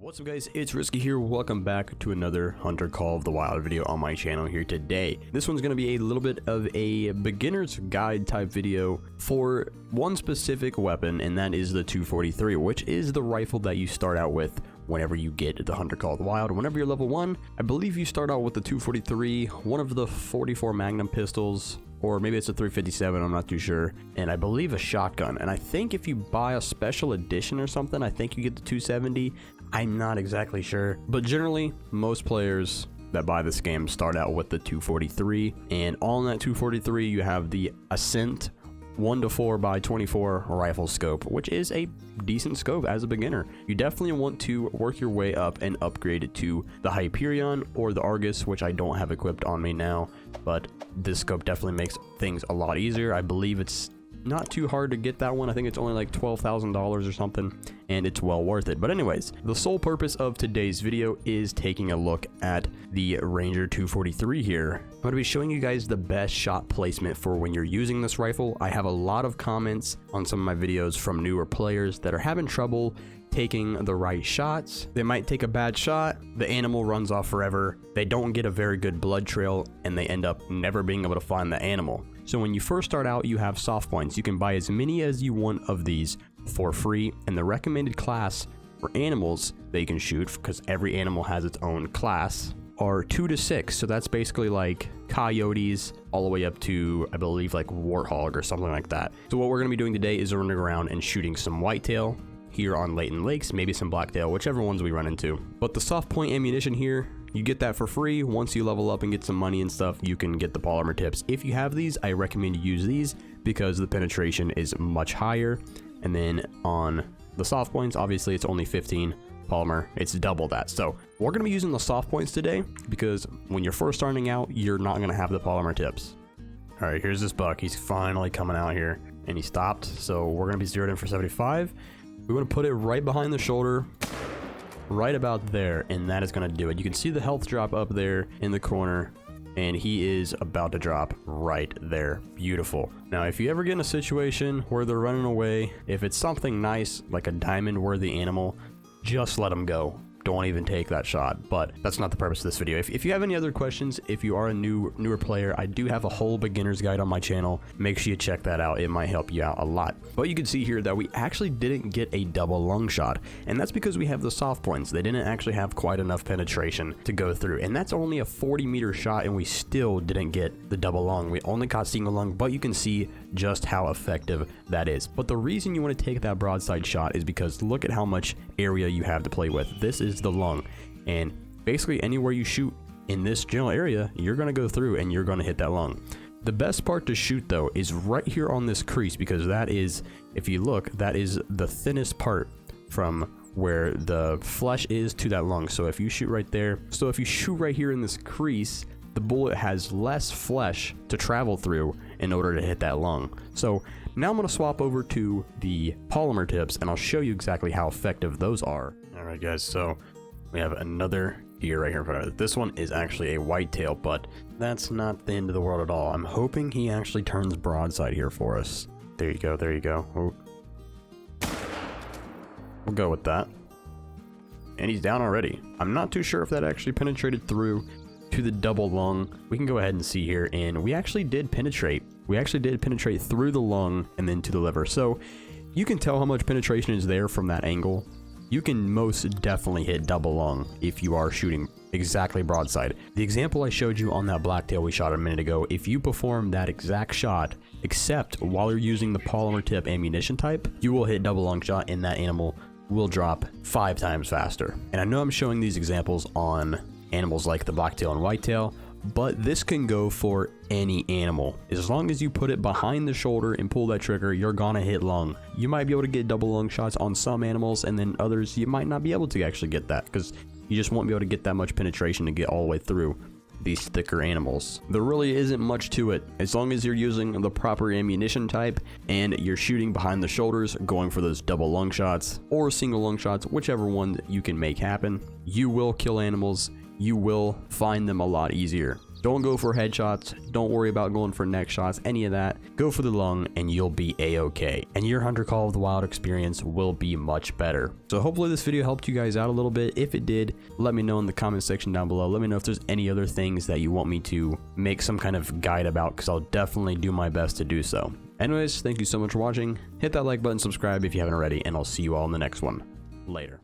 What's up guys, it's Risky here. Welcome back to another Hunter Call of the Wild video on my channel here today. This one's going to be a little bit of a beginner's guide type video for one specific weapon, and that is the 243, which is the rifle that you start out with whenever you get the Hunter Call of the Wild. Whenever you're level 1, I believe you start out with the 243, one of the 44 Magnum pistols, or maybe it's a 357, I'm not too sure, and I believe a shotgun. And I think if you buy a special edition or something, I think you get the 270. I'm not exactly sure, but generally most players that buy this game start out with the 243, and on that 243 you have the Ascent 1-4x24 rifle scope, which is a decent scope as a beginner. You definitely want to work your way up and upgrade it to the Hyperion or the Argus, which I don't have equipped on me now, but this scope definitely makes things a lot easier. I believe it's not too hard to get that one. I think it's only like $12,000 or something, and it's well worth it. But anyways, the sole purpose of today's video is taking a look at the Ranger 243 here. I'm going to be showing you guys the best shot placement for when you're using this rifle. I have a lot of comments on some of my videos from newer players that are having trouble taking the right shots. They might take a bad shot, the animal runs off forever, they don't get a very good blood trail, and they end up never being able to find the animal. So when you first start out, you have soft points. You can buy as many as you want of these for free, and the recommended class for animals that you can shoot, because every animal has its own class, are 2 to 6. So that's basically like coyotes all the way up to, I believe, like warthog or something like that. So what we're going to be doing today is running around and shooting some whitetail here on Layton Lakes, maybe some blacktail, whichever ones we run into. But the soft point ammunition here, you get that for free. Once you level up and get some money and stuff, you can get the polymer tips. If you have these, I recommend you use these because the penetration is much higher. And then on the soft points, obviously it's only 15 polymer, it's double that. So we're going to be using the soft points today because when you're first starting out, you're not going to have the polymer tips. All right, here's this buck. He's finally coming out here, and he stopped. So we're going to be zeroed in for 75. We want to put it right behind the shoulder, right about there, and that is going to do it. You can see the health drop up there in the corner, and he is about to drop right there. Beautiful. Now, if you ever get in a situation where they're running away, if it's something nice, like a diamond-worthy animal, just let them go. Don't even take that shot, but that's not the purpose of this video. If you have any other questions, if you are a newer player, I do have a whole beginner's guide on my channel. Make sure you check that out. It might help you out a lot. But you can see here that we actually didn't get a double lung shot, and that's because we have the soft points. They didn't actually have quite enough penetration to go through, and that's only a 40-meter shot, and we still didn't get the double lung. We only caught single lung, but you can see just how effective that is. But the reason you want to take that broadside shot is because look at how much area you have to play with. This is the lung, and basically anywhere you shoot in this general area, you're going to go through and you're going to hit that lung. The best part to shoot though is right here on this crease, because that is, if you look, that is the thinnest part from where the flesh is to that lung. So if you shoot right there, so if you shoot right here in this crease, the bullet has less flesh to travel through in order to hit that lung. So now I'm going to swap over to the polymer tips, and I'll show you exactly how effective those are. All right guys, so we have another deer right here in front of us. This one is actually a whitetail, but that's not the end of the world at all. I'm hoping he actually turns broadside here for us. There you go, there you go. Oh. We'll go with that. And he's down already. I'm not too sure if that actually penetrated through to the double lung. We can go ahead and see here, and we actually did penetrate. We actually did penetrate through the lung and then to the liver. So you can tell how much penetration is there from that angle. You can most definitely hit double lung if you are shooting exactly broadside. The example I showed you on that blacktail we shot a minute ago, if you perform that exact shot, except while you're using the polymer tip ammunition type, you will hit double lung shot and that animal will drop 5 times faster. And I know I'm showing these examples on animals like the blacktail and whitetail, but this can go for any animal. As long as you put it behind the shoulder and pull that trigger, you're gonna hit lung. You might be able to get double lung shots on some animals, and then others you might not be able to actually get that because you just won't be able to get that much penetration to get all the way through these thicker animals. There really isn't much to it. As long as you're using the proper ammunition type and you're shooting behind the shoulders, going for those double lung shots or single lung shots, whichever one you can make happen, you will kill animals. You will find them a lot easier. Don't go for headshots. Don't worry about going for neck shots, any of that. Go for the lung and you'll be a-okay. And your Hunter Call of the Wild experience will be much better. So hopefully this video helped you guys out a little bit. If it did, let me know in the comment section down below. Let me know if there's any other things that you want me to make some kind of guide about, because I'll definitely do my best to do so. Anyways, thank you so much for watching. Hit that like button, subscribe if you haven't already, and I'll see you all in the next one. Later.